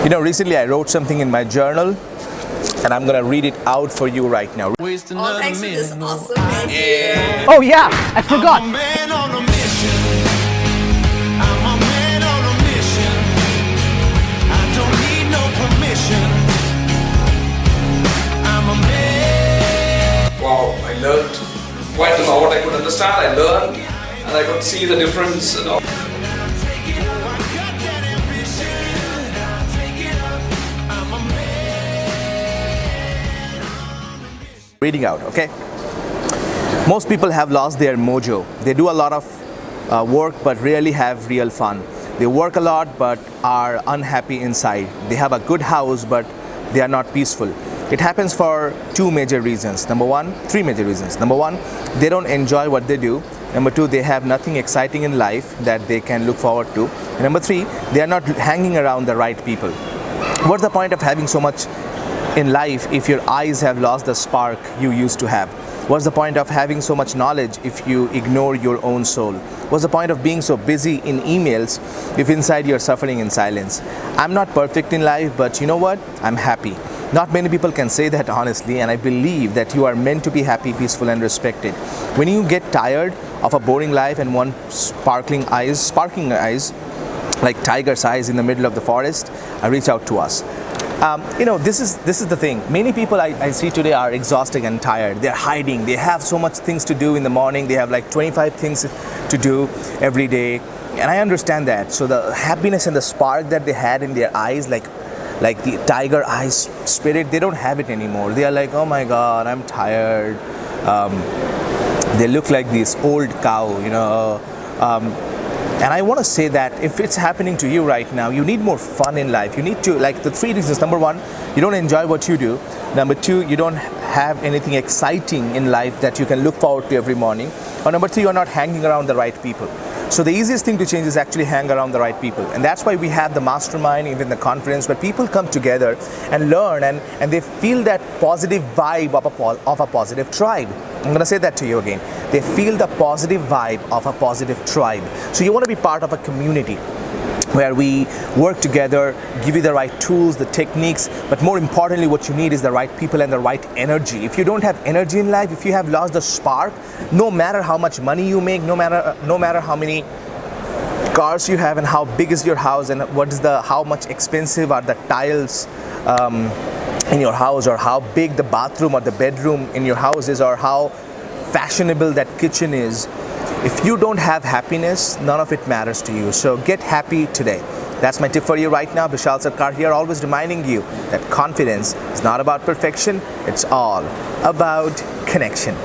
Recently I wrote something in my journal and I'm gonna read it out for you right now. Oh, thanks for this awesome video. Oh yeah, I forgot. I'm a man on a mission. I'm a man on a mission. I don't need no permission. I'm a man. Wow, I learned quite a lot. I could understand, I learned, and I could see the difference. Reading out, okay? Most people have lost their mojo. They do a lot of work but rarely have real fun. They work a lot but are unhappy inside. They have a good house but they are not peaceful. It happens for three major reasons. Number one, they don't enjoy what they do. Number two, they have nothing exciting in life that they can look forward to. And number three, they are not hanging around the right people. What's the point of having so much in life if your eyes have lost the spark you used to have? What's the point of having so much knowledge if you ignore your own soul? What's the point of being so busy in emails if inside you're suffering in silence? I'm not perfect in life, but you know what? I'm happy. Not many people can say that honestly, and I believe that you are meant to be happy, peaceful, and respected. When you get tired of a boring life and want sparkling eyes, like tiger's eyes in the middle of the forest, reach out to us. This is the thing. Many people I see today are exhausted and tired. They're hiding. They have so much things to do in the morning. They have like 25 things to do every day. And I understand that. So the happiness and the spark that they had in their eyes, like the tiger eyes spirit, they don't have it anymore. They are like, oh my God, I'm tired. They look like this old cow, and I want to say that if it's happening to you right now, you need more fun in life. You need to, like the three reasons. Number one, you don't enjoy what you do. Number two, you don't have anything exciting in life that you can look forward to every morning. Or number three, you're not hanging around the right people. So the easiest thing to change is actually hang around the right people. And that's why we have the mastermind, even the conference, where people come together and learn and they feel that positive vibe of a positive tribe. I'm going to say that to you again. They feel the positive vibe of a positive tribe. So you want to be part of a community where we work together, give you the right tools, the techniques, but more importantly, what you need is the right people and the right energy. If you don't have energy in life, if you have lost the spark, no matter how much money you make, no matter how many cars you have and how big is your house and how much expensive are the tiles in your house, or how big the bathroom or the bedroom in your house is, or how fashionable that kitchen is, if you don't have happiness, none of it matters to you. So get happy today. That's my tip for you right now. Vishal Sarkar here, always reminding you that confidence is not about perfection, it's all about connection.